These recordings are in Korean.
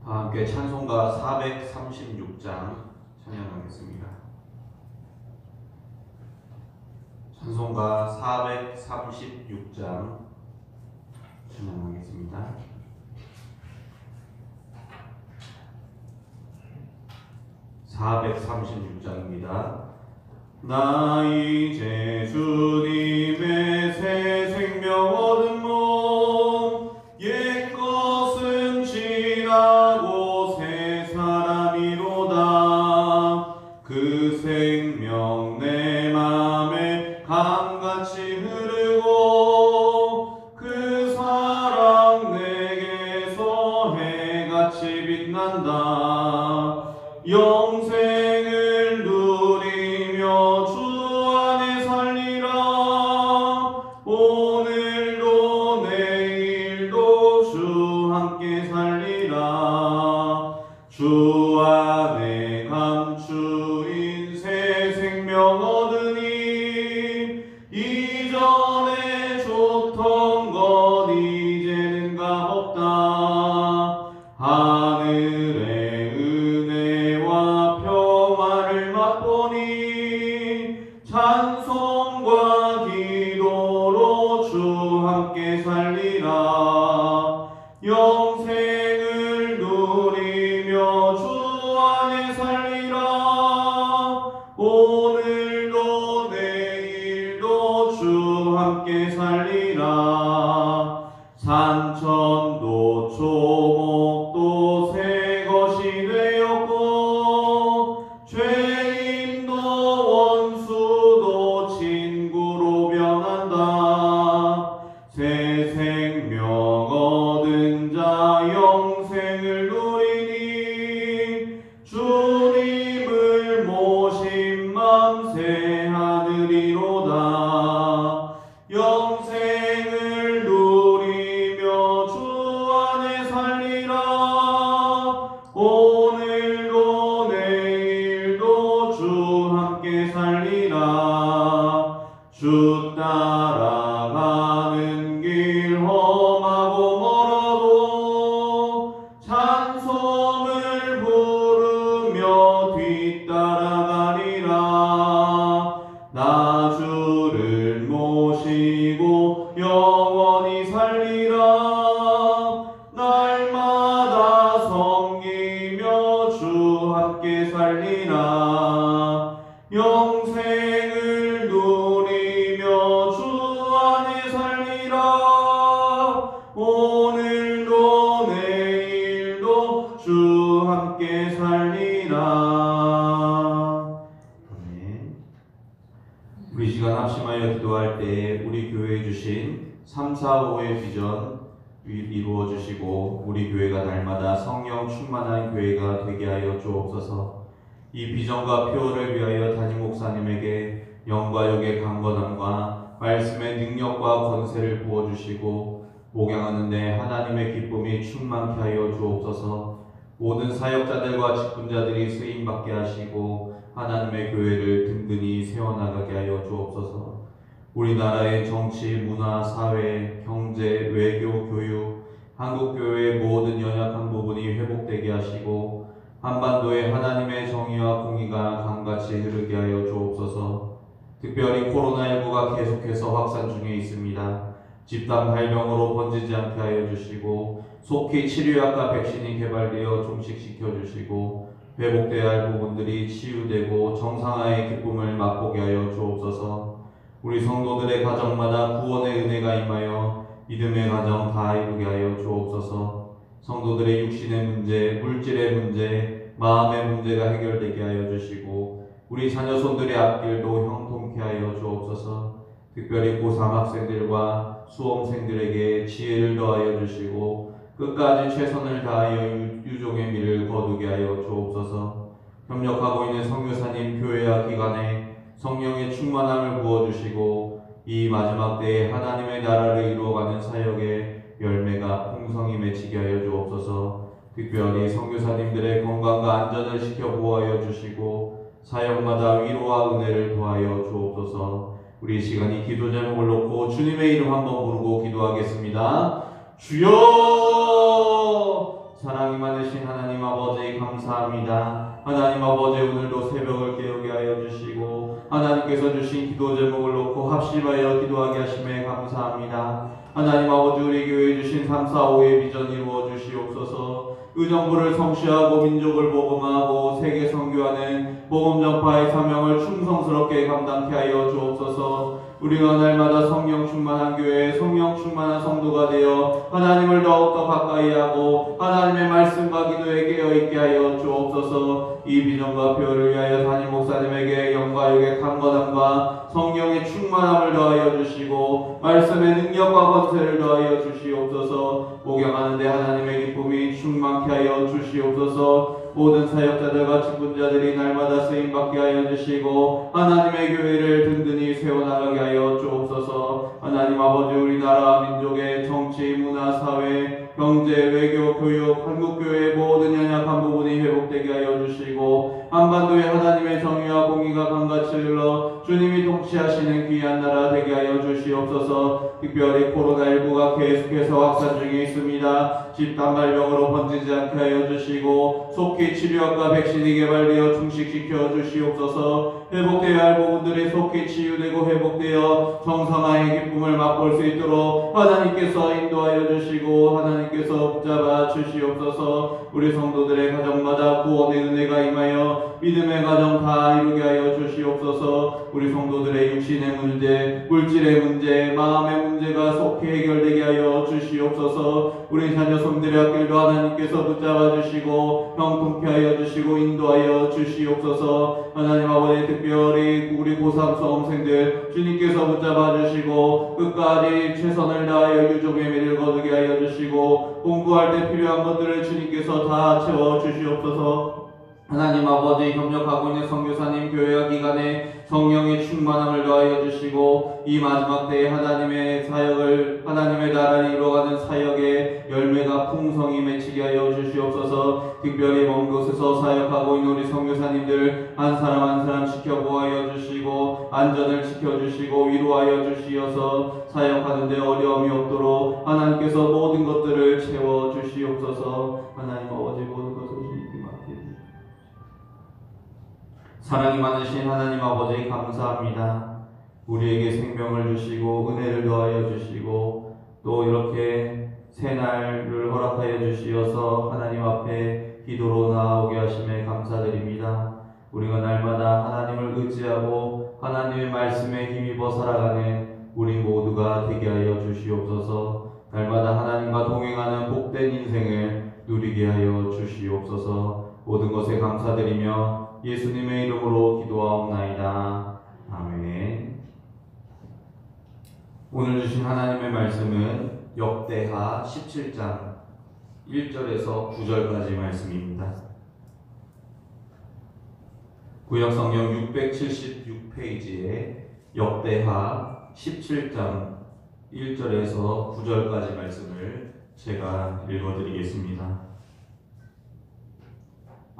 함께 찬송가 436장 찬양하겠습니다. 찬송가 436장 찬양하겠습니다. 나 이제 주님의 새 생명 얻은 몸, 옛것은 지나고 새 사람이로다. 그 생명 내 맘에 강같이 흐르고 그 사랑 내게서 해같이 빛난다. 영생을 누리며 주 안에 살리라. 오늘도 내일도 주 함께 살리라. 주 안에 감추인 새 생명 얻으니 이전에 좋던 것 이제는 값없다. 하늘의 은혜와 평화를 맛보니 찬송과 기도로 주 함께 살리라. 영생을 누리며 주 안에 살리라. 오늘도 내일도 주 함께 살리라. 산천도 초목도 새 것이 되었고 죄인도 원수도 친구로 변한다. 새 생명 얻은 자 영생을 누리니 주님을 모신 맘 새 하늘이로다. 영생을 누리며 주 안에 살리라. 오늘도 내일도 주 함께 살리라. 주 따라가는 길 험하고 멀어도 찬송을 부르며 뒤따라가리라. 나 주를 모시고 영원히 살리라. 날마다 섬기며 주 함께 살리라. 영생을 누리며 주 안에 살리라. 오늘도 내일도 주 함께 살리라. 아멘. 우리 시간 합심하여 기도할 때에 우리 교회에 주신 3, 4, 5의 비전 이루어 주시고 우리 교회가 날마다 성령 충만한 교회가 되게 하여 주옵소서. 이 비전과 표어를 위하여 담임 목사님에게 영과 육의 강건함과 말씀의 능력과 권세를 부어주시고 목양하는 데 하나님의 기쁨이 충만케 하여 주옵소서. 모든 사역자들과 직분자들이 쓰임받게 하시고 하나님의 교회를 든든히 세워나가게 하여 주옵소서. 우리나라의 정치, 문화, 사회, 경제, 외교, 교육, 한국교회의 모든 연약한 부분이 회복되게 하시고 한반도에 하나님의 정의와 공의가 강같이 흐르게 하여 주옵소서. 특별히 코로나19가 계속해서 확산 중에 있습니다. 집단 발병으로 번지지 않게 하여 주시고 속히 치료약과 백신이 개발되어 종식시켜 주시고 회복되어야 할 부분들이 치유되고 정상화의 기쁨을 맛보게 하여 주옵소서. 우리 성도들의 가정마다 구원의 은혜가 임하여 믿음의 가정 다 이루게 하여 주옵소서. 성도들의 육신의 문제, 물질의 문제, 마음의 문제가 해결되게 하여 주시고 우리 자녀손들의 앞길도 형통케 하여 주옵소서. 특별히 고3 학생들과 수험생들에게 지혜를 더하여 주시고 끝까지 최선을 다하여 유종의 미를 거두게 하여 주옵소서. 협력하고 있는 선교사님 교회와 기관에 성령의 충만함을 부어주시고 이 마지막 때에 하나님의 나라를 이루어가는 사역의 열매가 풍성히 맺히게 하여 주옵소서. 특별히 선교사님들의 건강과 안전을 지켜 보호하여 주시고 사역마다 위로와 은혜를 더하여 주옵소서. 우리 시간이 기도 제목을 놓고 주님의 이름 한번 부르고 기도하겠습니다. 주여 사랑이 많으신 하나님 아버지 감사합니다. 하나님 아버지 오늘도 새벽을 깨우게 하여 주시고 하나님께서 주신 기도 제목을 놓고 합심하여 기도하게 하심에 감사합니다. 하나님 아버지 우리 교회에 주신 3, 4, 5의 비전 이루어 주시옵소서. 의정부를 성취하고 민족을 복음하고 세계 선교하는 복음 전파의 사명을 충성스럽게 감당케 하여 주옵소서. 우리가 날마다 성령 충만한 교회, 성령 충만한 성도가 되어 하나님을 더욱더 가까이 하고 하나님의 말씀과 기도에 깨어있게 하여 주옵소서. 이 비전과 표를 위하여 담임 목사님에게 영광의 강건함과 성령의 충만함을 더하여 주시고 말씀의 능력과 권세를 더하여 주시옵소서. 목양하는데 하나님의 기쁨이 충만케 하여 주시옵소서. 모든 사역자들과 직분자들이 날마다 쓰임받게 하여 주시고 하나님의 교회를 든든히 세워나가게 하여 주옵소서. 하나님 아버지 우리나라 민족의 정치, 문화, 사회, 경제, 외교, 교육, 한국교회의 모든 연약한 부분이 회복되게 하여 주시고 한반도에 하나님의 정의와 공의가 강같이 흘러 주님이 통치하시는 귀한 나라 되게 하여 주시옵소서. 특별히 코로나19가 계속해서 확산 중에 있습니다. 집단 발병으로 번지지 않게 하여 주시고 속히 치료약과 백신이 개발되어 충식시켜 주시옵소서. 회복되어야 할 부분들이 속히 치유되고 회복되어 정상화의 기쁨을 맛볼 수 있도록 하나님께서 인도하여 주시고 하나님께서 붙잡아 주시옵소서. 우리 성도들의 가정마다 구원의 은혜가 임하여 믿음의 가정 다 이루게 하여 주시옵소서. 우리 성도들의 육신의 문제, 물질의 문제, 마음의 문제가 속히 해결되게 하여 주시옵소서. 우리 자녀손들의 앞길도 하나님께서 붙잡아 주시고 형통케 하여 주시고 인도하여 주시옵소서. 하나님 아버지 특별히 우리 고3 수험생들 주님께서 붙잡아 주시고 끝까지 최선을 다하여 유종의 매를 거두게 하여 주시고 공부할 때 필요한 것들을 주님께서 다 채워 주시옵소서. 하나님 아버지 협력하고 있는 선교사님 교회와 기관에 성령의 충만함을 더하여 주시고 이 마지막 때에 하나님의 사역을 하나님의 나라를 이루어가는 사역의 열매가 풍성히 맺히게 하여 주시옵소서. 특별히 먼 곳에서 사역하고 있는 우리 선교사님들 한 사람 한 사람 지켜보아여 주시고 안전을 지켜주시고 위로하여 주시어서 사역하는 데 어려움이 없도록 하나님께서 모든 것들을 채워 주시옵소서. 하나님 아버지 모든 것을 주님께 맡깁니다. 사랑이 많으신 하나님 아버지 감사합니다. 우리에게 생명을 주시고 은혜를 더하여 주시고 또 이렇게 새날을 허락하여 주시어서 하나님 앞에 기도로 나아오게 하심에 감사드립니다. 우리가 날마다 하나님을 의지하고 하나님의 말씀에 힘입어 살아가는 우리 모두가 되게 하여 주시옵소서. 날마다 하나님과 동행하는 복된 인생을 누리게 하여 주시옵소서. 모든 것에 감사드리며 예수님의 이름으로 기도하옵나이다. 아멘. 오늘 주신 하나님의 말씀은 역대하 17장 1절에서 9절까지 말씀입니다. 구약성경 676페이지에 역대하 17장 1절에서 9절까지 말씀을 제가 읽어드리겠습니다.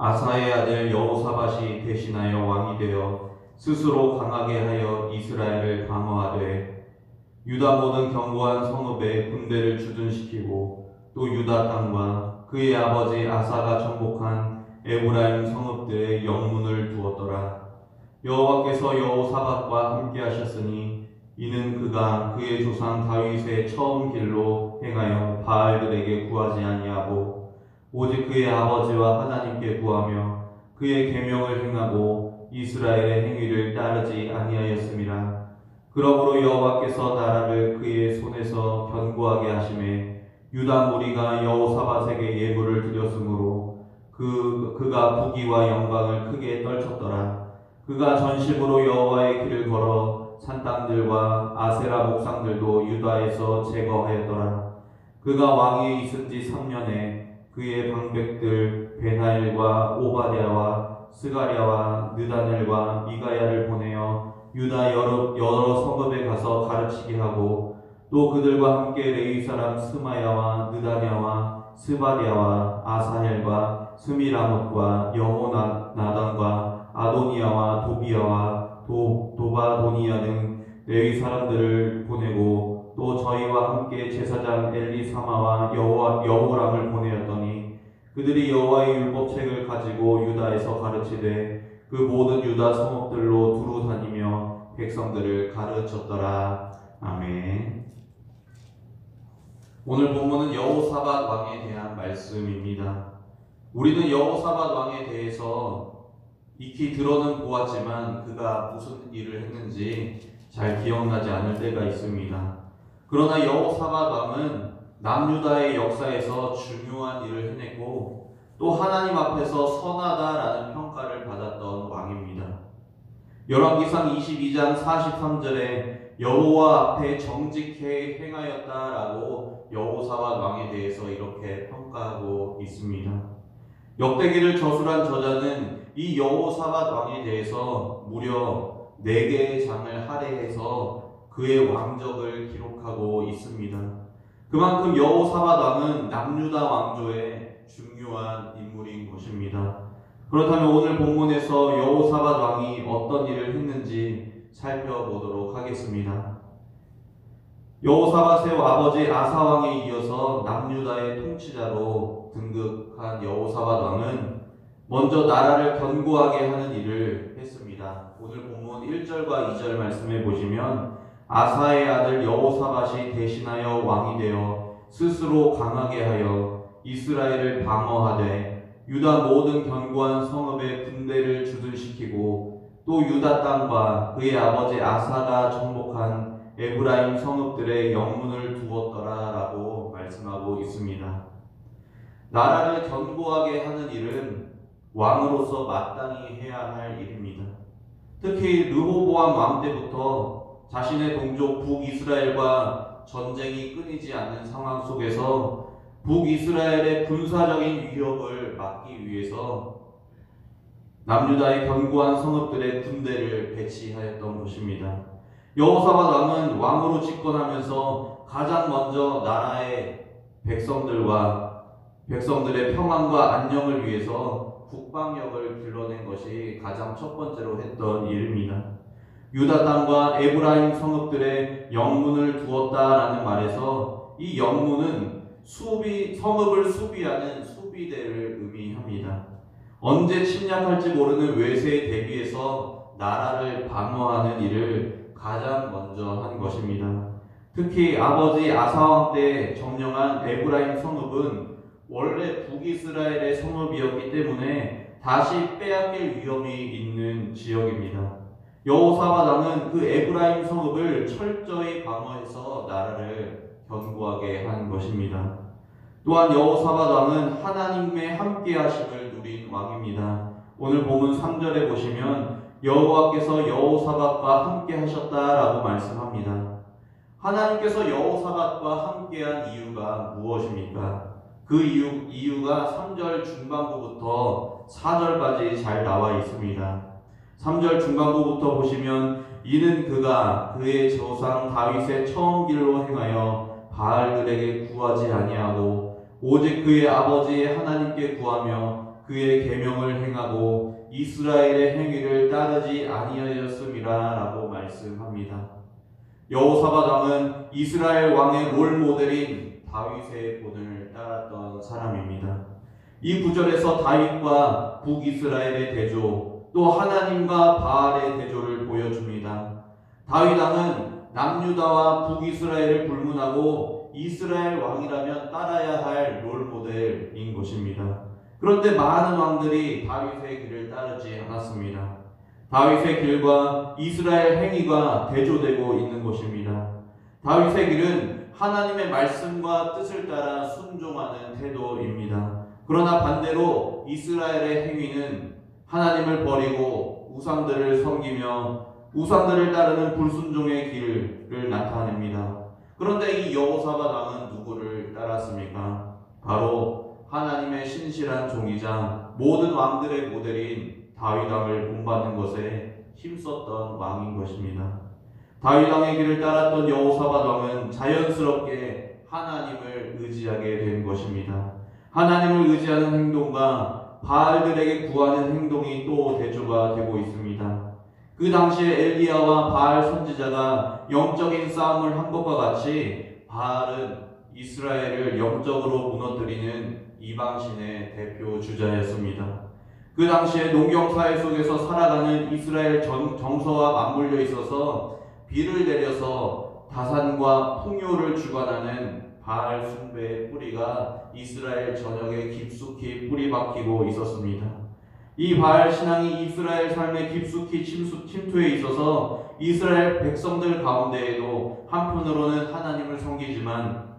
아사의 아들 여호사밧이 대신하여 왕이 되어 스스로 강하게 하여 이스라엘을 방어하되 유다 모든 견고한 성읍에 군대를 주둔시키고 또 유다 땅과 그의 아버지 아사가 정복한 에브라임 성읍들의 영문을 두었더라. 여호와께서 여호사밧과 함께 하셨으니 이는 그가 그의 조상 다윗의 처음 길로 행하여 바알들에게 구하지 아니하고 오직 그의 아버지와 하나님께 구하며 그의 계명을 행하고 이스라엘의 행위를 따르지 아니하였음이라. 그러므로 여호와께서 나라를 그의 손에서 견고하게 하심에 유다 무리가 여호사밧에게 예물을 드렸으므로 그가 부귀와 영광을 크게 떨쳤더라. 그가 전심으로 여호와의 길을 걸어 산땅들과 아세라 목상들도 유다에서 제거하였더라. 그가 왕위에 있은 지 3년에 그의 방백들 베나일과 오바댜와 스가랴와 느다넬과 미가야를 보내어 유다 여러 성읍에 가서 가르치게 하고 또 그들과 함께 레위 사람 스마야와 느다냐와 스바랴와 아사헬과 스미라못과 여호나단과 아도니아와 도비야와 도바도니아 등 레위 사람들을 보내고 또 저희와 함께 제사장 엘리사마와 여호람을 보내었더니 그들이 여호와의 율법책을 가지고 유다에서 가르치되 그 모든 유다 성읍들로 두루 다니며 백성들을 가르쳤더라. 아멘. 오늘 본문은 여호사밧 왕에 대한 말씀입니다. 우리는 여호사밧 왕에 대해서 익히 들어는 보았지만 그가 무슨 일을 했는지 잘 기억나지 않을 때가 있습니다. 그러나 여호사밧 왕은 남유다의 역사에서 중요한 일을 해냈고 또 하나님 앞에서 선하다라는 평가를 받았던 왕입니다. 열왕기상 22장 43절에 여호와 앞에 정직해 행하였다라고 여호사밧 왕에 대해서 이렇게 평가하고 있습니다. 역대기를 저술한 저자는 이 여호사밧 왕에 대해서 무려 4개의 장을 할애해서 그의 왕적을 기록하고 있습니다. 그만큼 여호사밧 왕은 남유다 왕조의 중요한 인물인 것입니다. 그렇다면 오늘 본문에서 여호사밧 왕이 어떤 일을 했는지 살펴보도록 하겠습니다. 여호사밧의 아버지 아사 왕에 이어서 남유다의 통치자로 등극한 여호사밧 왕은 먼저 나라를 견고하게 하는 일을 했습니다. 오늘 본문 1절과 2절 말씀해 보시면 아사의 아들 여호사밧이 대신하여 왕이 되어 스스로 강하게 하여 이스라엘을 방어하되 유다 모든 견고한 성읍에 군대를 주둔시키고 또 유다 땅과 그의 아버지 아사가 정복한 에브라임 성읍들의 영문을 두었더라 라고 말씀하고 있습니다. 나라를 견고하게 하는 일은 왕으로서 마땅히 해야 할 일입니다. 특히 르호보암 왕 때부터 자신의 동족 북이스라엘과 전쟁이 끊이지 않는 상황 속에서 북이스라엘의 군사적인 위협을 막기 위해서 남유다의 견고한 성읍들의 군대를 배치하였던 것입니다. 여호사밧 왕은 왕으로 집권하면서 가장 먼저 나라의 백성들의 평안과 안녕을 위해서 국방력을 길러낸 것이 가장 첫 번째로 했던 일입니다. 유다 땅과 에브라임 성읍들의 영문을 두었다라는 말에서 이 영문은 성읍을 수비하는 수비대를 의미합니다. 언제 침략할지 모르는 외세에 대비해서 나라를 방어하는 일을 가장 먼저 한 것입니다. 특히 아버지 아사왕 때 점령한 에브라임 성읍은 원래 북이스라엘의 성읍이었기 때문에 다시 빼앗길 위험이 있는 지역입니다. 여호사밧 왕은 그 에브라임 성읍을 철저히 방어해서 나라를 견고하게 한 것입니다. 또한 여호사밧 왕은 하나님의 함께 하심을 누린 왕입니다. 오늘 본문 3절에 보시면 여호와께서 여호사밧과 함께 하셨다라고 말씀합니다. 하나님께서 여호사밧과 함께한 이유가 무엇입니까? 그 이유가 3절 중반부부터 4절까지 잘 나와 있습니다. 3절 중반부부터 보시면 이는 그가 그의 조상 다윗의 처음 길로 행하여 바알들에게 구하지 아니하고 오직 그의 아버지 하나님께 구하며 그의 계명을 행하고 이스라엘의 행위를 따르지 아니하였음이라 라고 말씀합니다. 여호사밧 왕은 이스라엘 왕의 롤모델인 다윗의 본을 따랐던 사람입니다. 이 구절에서 다윗과 북이스라엘의 대조, 또 하나님과 바알의 대조를 보여줍니다. 다윗 왕은 남유다와 북이스라엘을 불문하고 이스라엘 왕이라면 따라야 할 롤모델인 것입니다. 그런데 많은 왕들이 다윗의 길을 따르지 않았습니다. 다윗의 길과 이스라엘 행위가 대조되고 있는 것입니다. 다윗의 길은 하나님의 말씀과 뜻을 따라 순종하는 태도입니다. 그러나 반대로 이스라엘의 행위는 하나님을 버리고 우상들을 섬기며 우상들을 따르는 불순종의 길을 나타냅니다. 그런데 이 여호사밧 왕은 누구를 따랐습니까? 바로 하나님의 신실한 종이자 모든 왕들의 모델인 다윗 왕을 본받는 것에 힘썼던 왕인 것입니다. 다윗 왕의 길을 따랐던 여호사밧 왕은 자연스럽게 하나님을 의지하게 된 것입니다. 하나님을 의지하는 행동과 바알들에게 구하는 행동이 또 대조가 되고 있습니다. 그 당시에 엘리야와 바알 선지자가 영적인 싸움을 한 것과 같이 바알은 이스라엘을 영적으로 무너뜨리는 이방신의 대표 주자였습니다. 그 당시에 농경사회 속에서 살아가는 이스라엘 정서와 맞물려 있어서 비를 내려서 다산과 풍요를 주관하는 바알 숭배의 뿌리가 이스라엘 전역에 깊숙이 뿌리 박히고 있었습니다. 이 바알 신앙이 이스라엘 삶에 깊숙이 침투해 있어서 이스라엘 백성들 가운데에도 한편으로는 하나님을 섬기지만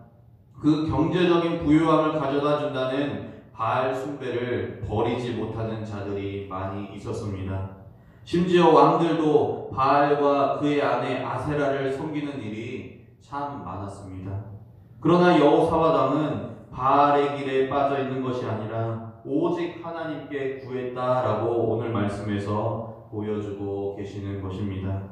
그 경제적인 부유함을 가져다 준다는 바알 숭배를 버리지 못하는 자들이 많이 있었습니다. 심지어 왕들도 바알과 그의 아내 아세라를 섬기는 일이 참 많았습니다. 그러나 여호사밧 왕은 바알의 길에 빠져 있는 것이 아니라 오직 하나님께 구했다라고 오늘 말씀에서 보여주고 계시는 것입니다.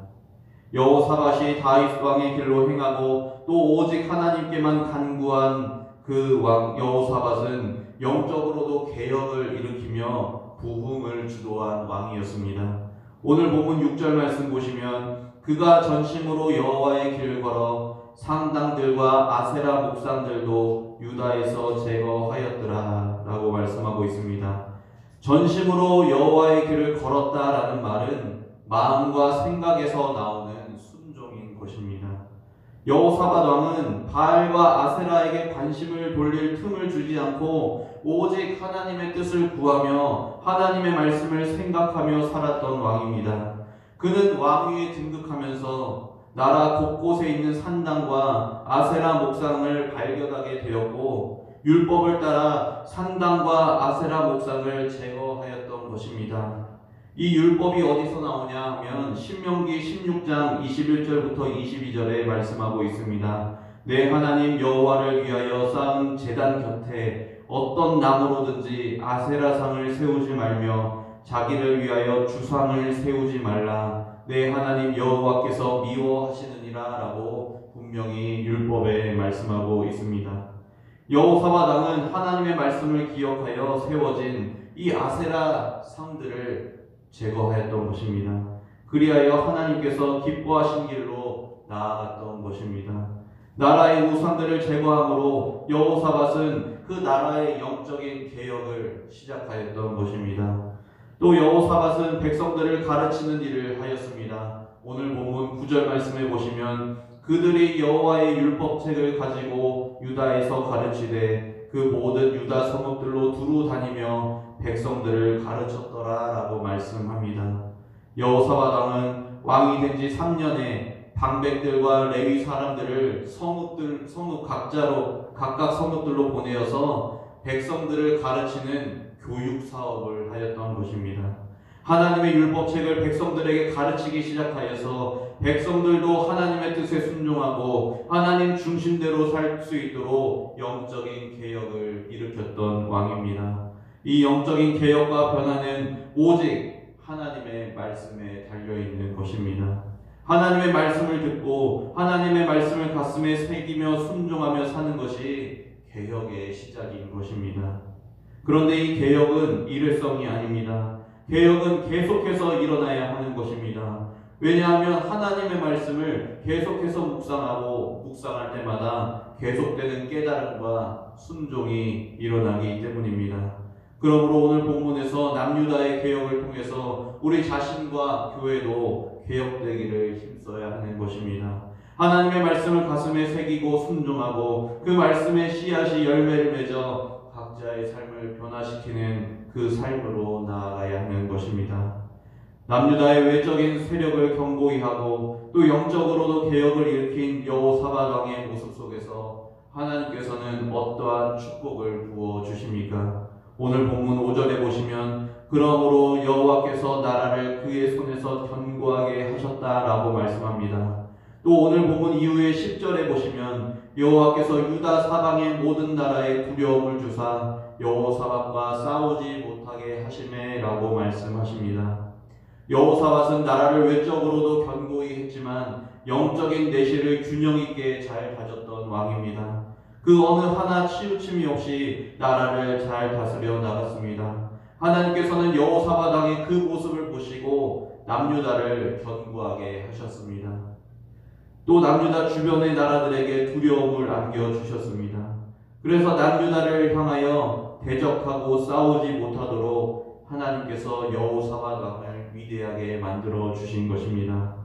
여호사밧이 다윗 왕의 길로 행하고 또 오직 하나님께만 간구한 그 왕 여호사밧은 영적으로도 개혁을 일으키며 부흥을 주도한 왕이었습니다. 오늘 본문 6절 말씀 보시면 그가 전심으로 여호와의 길을 걸어 상당들과 아세라 목상들도 유다에서 제거하였더라 라고 말씀하고 있습니다. 전심으로 여호와의 길을 걸었다라는 말은 마음과 생각에서 나오는 순종인 것입니다. 여호사밧 왕은 바알과 아세라에게 관심을 돌릴 틈을 주지 않고 오직 하나님의 뜻을 구하며 하나님의 말씀을 생각하며 살았던 왕입니다. 그는 왕위에 등극하면서 나라 곳곳에 있는 산당과 아세라 목상을 발견하게 되었고 율법을 따라 산당과 아세라 목상을 제거하였던 것입니다. 이 율법이 어디서 나오냐 하면 신명기 16장 21절부터 22절에 말씀하고 있습니다. 내 하나님 여호와를 위하여 쌓은 제단 곁에 어떤 나무로든지 아세라상을 세우지 말며 자기를 위하여 주상을 세우지 말라. 내 하나님 여호와께서 미워하시느니라 라고 분명히 율법에 말씀하고 있습니다. 여호사밧 왕은 하나님의 말씀을 기억하여 세워진 이 아세라 상들을 제거하였던 것입니다. 그리하여 하나님께서 기뻐하신 길로 나아갔던 것입니다. 나라의 우상들을 제거함으로 여호사밧은 그 나라의 영적인 개혁을 시작하였던 것입니다. 또 여호사밧은 백성들을 가르치는 일을 하였습니다. 오늘 본문 9절 말씀에 보시면 그들이 여호와의 율법책을 가지고 유다에서 가르치되 그 모든 유다 성읍들로 두루 다니며 백성들을 가르쳤더라 라고 말씀합니다. 여호사밧 왕은 왕이 된 지 3년에 방백들과 레위 사람들을 성읍 각각 성읍들로 보내어서 백성들을 가르치는 교육 사업을 하였던 것입니다. 하나님의 율법책을 백성들에게 가르치기 시작하여서 백성들도 하나님의 뜻에 순종하고 하나님 중심대로 살 수 있도록 영적인 개혁을 일으켰던 왕입니다. 이 영적인 개혁과 변화는 오직 하나님의 말씀에 달려있는 것입니다. 하나님의 말씀을 듣고 하나님의 말씀을 가슴에 새기며 순종하며 사는 것이 개혁의 시작인 것입니다. 그런데 이 개혁은 일회성이 아닙니다. 개혁은 계속해서 일어나야 하는 것입니다. 왜냐하면 하나님의 말씀을 계속해서 묵상할 때마다 계속되는 깨달음과 순종이 일어나기 때문입니다. 그러므로 오늘 본문에서 남유다의 개혁을 통해서 우리 자신과 교회도 개혁되기를 힘써야 하는 것입니다. 하나님의 말씀을 가슴에 새기고 순종하고 그 말씀의 씨앗이 열매를 맺어 각자의 삶을 변화시키는 그 삶으로 나아가야 하는 것입니다. 남유다의 외적인 세력을 견고히 하고 또 영적으로도 개혁을 일으킨 여호사밧 왕의 모습 속에서 하나님께서는 어떠한 축복을 부어주십니까? 오늘 본문 5절에 보시면 그러므로 여호와께서 나라를 그의 손에서 견고하게 하셨다라고 말씀합니다. 또 오늘 본문 이후에 10절에 보시면 여호와께서 유다 사방의 모든 나라에 두려움을 주사 여호사밧과 싸우지 못하게 하시매라고 말씀하십니다. 여호사밧은 나라를 외적으로도 견고히 했지만 영적인 내실을 균형 있게 잘 가졌던 왕입니다. 그 어느 하나 치우침이 없이 나라를 잘 다스려 나갔습니다. 하나님께서는 여호사밧 왕의 그 모습을 보시고 남유다를 견고하게 하셨습니다. 또 남유다 주변의 나라들에게 두려움을 안겨주셨습니다. 그래서 남유다를 향하여 대적하고 싸우지 못하도록 하나님께서 여호사밧 왕을 위대하게 만들어 주신 것입니다.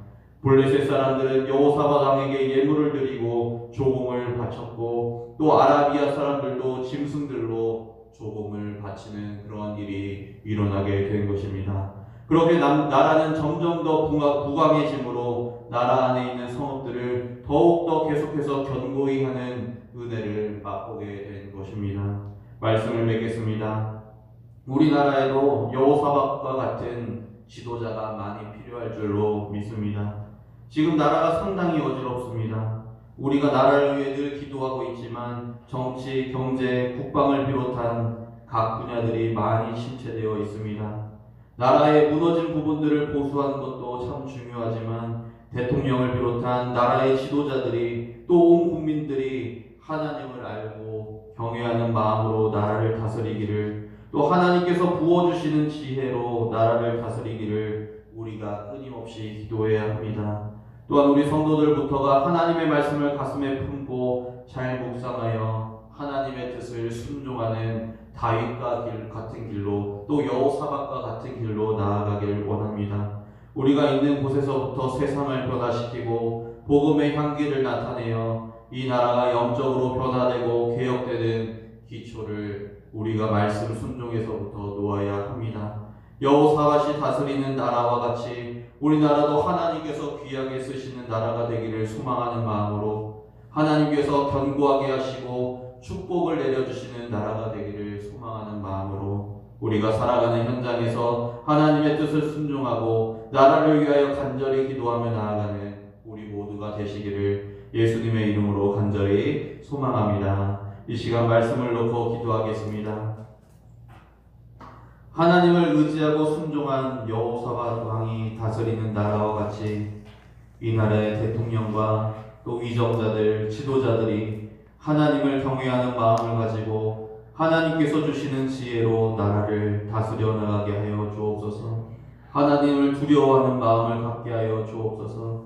블레셋 사람들은 여호사밧 왕에게 예물을 드리고 조공을 바쳤고 또 아라비아 사람들도 짐승들로 조공을 바치는 그런 일이 일어나게 된 것입니다. 그렇게 나라는 점점 더 부강해지므로 나라 안에 있는 성읍들을 더욱더 계속해서 견고히 하는 은혜를 맛보게 된 것입니다. 말씀을 맺겠습니다. 우리나라에도 여호사밧과 같은 지도자가 많이 필요할 줄로 믿습니다. 지금 나라가 상당히 어지럽습니다. 우리가 나라를 위해 늘 기도하고 있지만 정치, 경제, 국방을 비롯한 각 분야들이 많이 침체되어 있습니다. 나라의 무너진 부분들을 보수하는 것도 참 중요하지만 대통령을 비롯한 나라의 지도자들이 또 온 국민들이 하나님을 알고 경외하는 마음으로 나라를 다스리기를 또 하나님께서 부어주시는 지혜로 나라를 다스리기를 우리가 끊임없이 기도해야 합니다. 또한 우리 성도들부터가 하나님의 말씀을 가슴에 품고 잘 묵상하여 하나님의 뜻을 순종하는 다윗과 같은 길로 또 여호사밧과 같은 길로 나아가길 원합니다. 우리가 있는 곳에서부터 세상을 변화시키고 복음의 향기를 나타내어 이 나라가 영적으로 변화되고 개혁되는 기초를 우리가 말씀 순종에서부터 놓아야 합니다. 여호사밧이 다스리는 나라와 같이 우리나라도 하나님께서 귀하게 쓰시는 나라가 되기를 소망하는 마음으로 하나님께서 견고하게 하시고 축복을 내려주시는 나라가 되기를 소망하는 마음으로 우리가 살아가는 현장에서 하나님의 뜻을 순종하고 나라를 위하여 간절히 기도하며 나아가는 우리 모두가 되시기를 예수님의 이름으로 간절히 소망합니다. 이 시간 말씀을 놓고 기도하겠습니다. 하나님을 의지하고 순종한 여호사밧 왕이 다스리는 나라와 같이 이 나라의 대통령과 또 위정자들, 지도자들이 하나님을 경외하는 마음을 가지고 하나님께서 주시는 지혜로 나라를 다스려 나가게 하여 주옵소서. 하나님을 두려워하는 마음을 갖게 하여 주옵소서.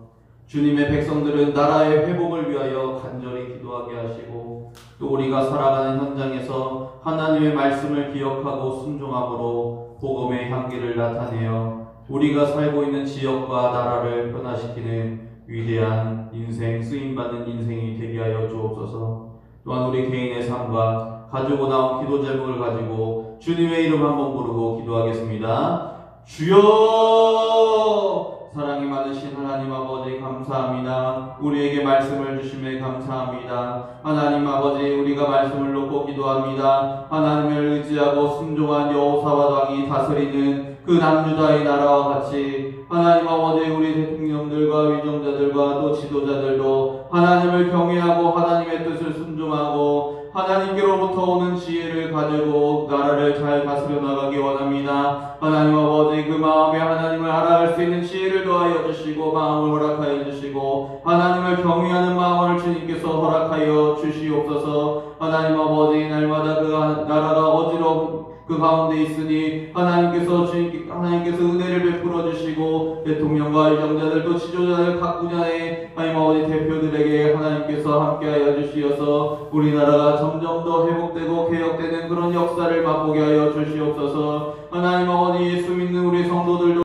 주님의 백성들은 나라의 회복을 위하여 간절히 기도하게 하시고 또 우리가 살아가는 현장에서 하나님의 말씀을 기억하고 순종함으로 복음의 향기를 나타내어 우리가 살고 있는 지역과 나라를 변화시키는 위대한 인생, 쓰임받는 인생이 되게 하여 주옵소서. 또한 우리 개인의 삶과 가지고 나온 기도 제목을 가지고 주님의 이름 한번 부르고 기도하겠습니다. 주여! 사랑이 많으신 하나님 아버지 감사합니다. 우리에게 말씀을 주심에 감사합니다. 하나님 아버지 우리가 말씀을 놓고 기도합니다. 하나님을 의지하고 순종한 여호사밧 왕이 다스리는 그 남유다의 나라와 같이 하나님 아버지 우리 대통령들과 위정자들과 또 지도자들도 하나님을 경외하고 하나님의 뜻을 순종하고 하나님께로부터 오는 지혜를 가지고 나라를 잘 다스려 나가기 원합니다. 하나님 아버지 그 마음에 하나님을 알아갈 수 있는 지혜를 더하여 주시고 마음을 허락하여 주시고 하나님을 경외하는 마음을 주님께서 허락하여 주시옵소서. 하나님 아버지 날마다 그 나라가 어지러운 그 가운데 있으니 하나님께서 은혜를 베풀어 주시고 대통령과 위정자들도 지도자들 각 분야의 하나님 아버지 대표들에게 하나님께서 함께하여 주시어서 우리나라가 점점 더 회복되고 개혁되는 그런 역사를 맛보게 하여 주시옵소서. 하나님 아버지 예수 믿는 우리 성도들도